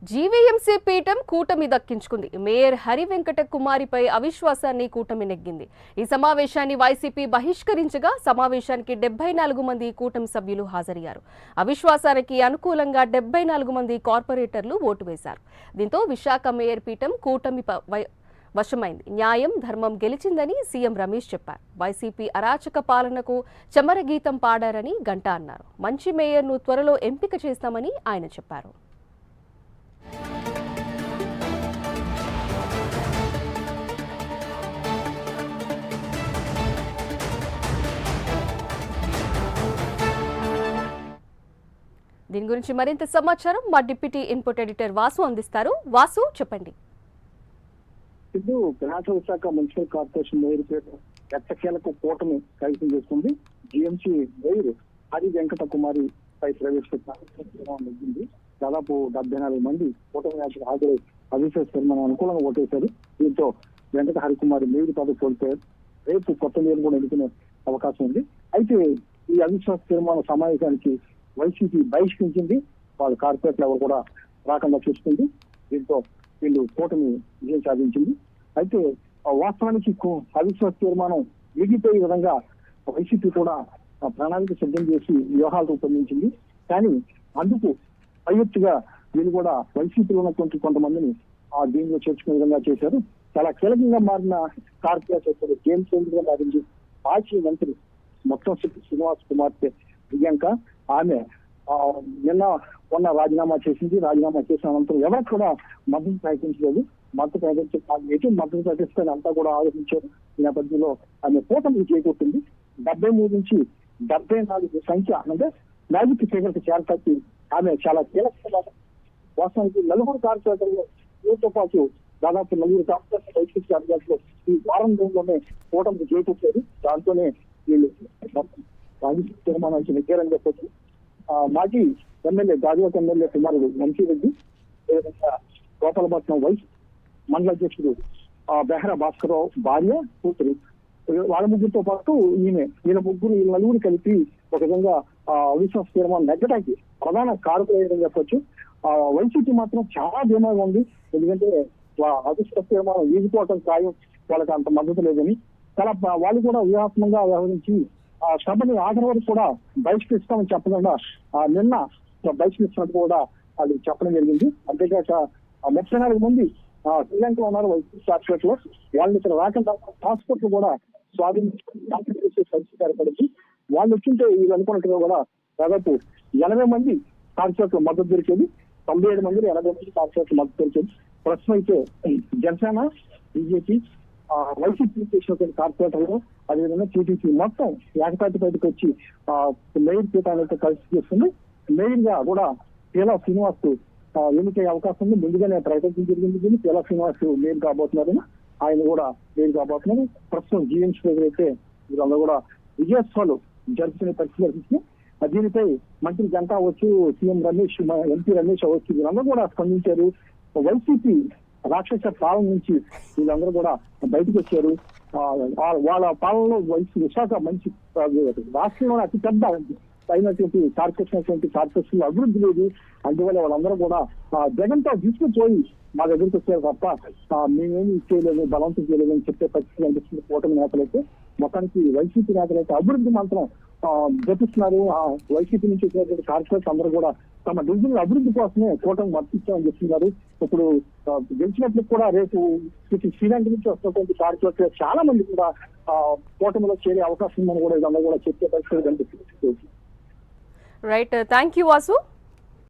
GVMC పీఠం కూటమి దక్కించుకుంది. మేయర్ హరి వెంకట కుమారిపై అవిశ్వాసాన్ని కూటమి నెగ్గింది. ఈ సమావేశాన్ని వైసీపీ బహిష్కరించగా సమావేశానికి 74 మంది కూటమి సభ్యులు హాజరయ్యారు. అవిశ్వాసానికి అనుకూలంగా 74 మంది కార్పొరేటర్లు ఓటు వేశారు. దీంతో విశాఖ మేయర్ పీఠం కూటమి వశమైంది. న్యాయం ధర్మం గెలిచిందని సీఎం రమేష్ చెప్పారు. వైసీపీ అరాచక పాలనకు చమరగీతం పాడారని గంటా అన్నారు. మంచి మేయర్ను త్వరలో ఎంపిక చేస్తామని ఆయన చెప్పారు. దీని గురించి మరింత సమాచారం మా డిప్యూటీ ఇన్పుట్ ఎడిటర్ వాసు అందిస్తారు. వాసు, చెప్పండి. విశాఖ మున్సిపల్ కార్పొరేషన్ మేయర్ పేరు ఎట్టకేలకు కూటమి కైవసం చేసుకుంది. జిఎంసీ మేయర్ హరి వెంకట కుమారి పై ప్రవేశపెట్టింది. దాదాపు 74 మంది కూటమి హాజరై అవిశ్వాస తీర్మానం అనుకూలంగా ఓటేశారు. దీంతో వెంకట హరికుమారి మేయర్ పదవి కోల్పోయారు. రేపు కొత్త మేయర్ కూడా ఎన్నుకునే అవకాశం ఉంది. అయితే ఈ అవిశ్వాస తీర్మాన సమావేశానికి వైసీపీ బహిష్కరించింది. వాళ్ళ కార్పొరేట్లు ఎవరు కూడా రాకుండా చూసుకుంది. దీంతో వీళ్ళు కూటమి విజయం సాధించింది. అయితే వాస్తవానికి అవిశ్వాస తీర్మానం మిగిలిపోయే విధంగా వైసీపీ కూడా ప్రణాళిక సిద్ధం చేసి వ్యూహాలు రూపొందించింది. కానీ అందుకు పైఎత్తుగా వీళ్ళు కూడా వైసీపీలో ఉన్నటువంటి కొంతమందిని దీనిలో చేర్చుకునే విధంగా చేశారు. చాలా కీలకంగా మారిన కార్పొరేటర్ గేమ్ చేంజర్ గా మారింది మాజీ మంత్రి మొత్తం శ్రీనివాస్ కుమార్తె ప్రియాంక. ఆమె మొన్న రాజీనామా చేసింది. రాజీనామా చేసిన అనంతరం ఎవరికి కూడా మద్దతు ప్రకటించలేదు. మద్దతు ప్రకటిస్తే అంతా కూడా ఆలోచించారు. ఈ నేపథ్యంలో ఆమె కూటమి చేకూర్చింది. 73 నుంచి 74 సంఖ్య అంటే మ్యాజిక్ ఫిగర్కి చేరతప్పి ఆమె చాలా కీలకంగా వాస్తవానికి 4 కార్పొరేటర్లు వీటితో పాటు దాదాపు 4 కార్పొరేటర్ వైసీపీ అభ్యర్థులు ఈ వారం రోజుల్లోనే కూటమికి చేకూర్చారు. దాంతోనే వీళ్ళు రాజకీయ తీర్మానానికి నెగ్గారని చెప్పొచ్చు. మాజీ ఎమ్మెల్యే గాజువాక ఎమ్మెల్యే కుమారుడు వంశీరెడ్డి, అదేవిధంగా గోపాలపట్నం వైస్ మండల అధ్యక్షుడు బెహరా భాస్కరరావు భార్య కూతురు, వాళ్ళ ముగ్గురితో పాటు వీళ్ళ నలుగురు కలిపి ఒక విధంగా అవిశ్వాస తీర్మానం నెగ్గడానికి ప్రధాన కారకులు చెప్పొచ్చు. వైసీపీ మాత్రం చాలా ధీమాగా ఉంది. ఎందుకంటే అవిశ్వాస తీర్మానం వీగిపోవటం ఖాయం, వాళ్ళకి అంత మద్దతు లేదని చాలా వాళ్ళు కూడా వ్యూహాత్మకంగా వ్యవహరించి సభని ఆఖరి వరకు కూడా బహిష్కరిస్తామని చెప్పకుండా నిన్న బహిష్కరిస్తున్నట్టు కూడా అది చెప్పడం జరిగింది. అంతేకాక 34 మంది శ్రీలంకలో ఉన్నారు వైసీపీ కార్పొరేట్ లో. వాళ్ళని ఇక్కడ రాకుండా పాస్పోర్ట్లు కూడా స్వాధీనం పరిస్థితి ఏర్పడింది. వాళ్ళు వచ్చింటే వీళ్ళు అనుకున్నట్టుగా కూడా దాదాపు 80 మంది కార్పొరేట్లు మద్దతు దొరికేది. 97 మంది 80 మంది కార్పొరేట్లు మద్దతు దొరికేది. ప్రస్తుతం అయితే జనసేన, బీజేపీ, వైసీపీ చేసినటువంటి కార్పొరేటర్లు, అదేవిధంగా టీడీపీ మొత్తం ఏకతాటి బయటకు వచ్చి మేయర్ పీఠాలతో కలిసి చేస్తుంది. మేయర్ గా కూడా పేలా శ్రీనివాస్ ఎన్నికయ్యే అవకాశం ఉంది. ముందుగానే ప్రకటించడం జరిగింది. పేలా శ్రీనివాస్ మేయర్ కాబోతున్నారని, ఆయన కూడా మేయర్ కాబోతున్నారు. ప్రస్తుతం జీఎంసీ దగ్గర అయితే వీళ్ళందరూ కూడా విజయోత్సవాలు జరుపుకునే పరిస్థితి. దీనిపై మంత్రి గంటా అవ్వచ్చు, సీఎం రమేష్, ఎంపీ రమేష్ అవ్వచ్చు, వీళ్ళందరూ కూడా స్పందించారు. వైసీపీ రాక్షస పాలన నుంచి వీళ్ళందరూ కూడా బయటకు వచ్చారు. వాళ్ళ పాలనలో విశాఖ మంచి రాష్ట్రంలో అతిపెద్ద అయినటువంటి కార్పొరేషన్ అభివృద్ధి లేదు. అందువల్ల వాళ్ళందరూ కూడా జగన్తో తీసుకుపోయి మా దగ్గరికి వచ్చారు తప్ప మేమేమి చేయలేదు, బలవంతం చేయలేదు అని చెప్పే పరిస్థితి అనిపిస్తుంది. కూటమి నేతలైతే మొత్తానికి వైసీపీ నేతలైతే అభివృద్ధి మాత్రం జపిస్తున్నారు. వైసీపీ నుంచి వచ్చినటువంటి కార్పొరేట్ అందరూ కూడా తమ డివిజన్ అభివృద్ధి కోసమే కూటమి వర్తిస్తామని చెప్తున్నారు. ఇప్పుడు గెలిచినట్లు కూడా రేపు శ్రీలంక నుంచి వస్తున్నటువంటి కార్పొరేట్ చాలా మంది కూడా కూటమిలో చేరే అవకాశం ఉందని కూడా ఇదంతా కూడా చెప్పే పరిస్థితి కనిపిస్తుంది. Right, thank you Vasu.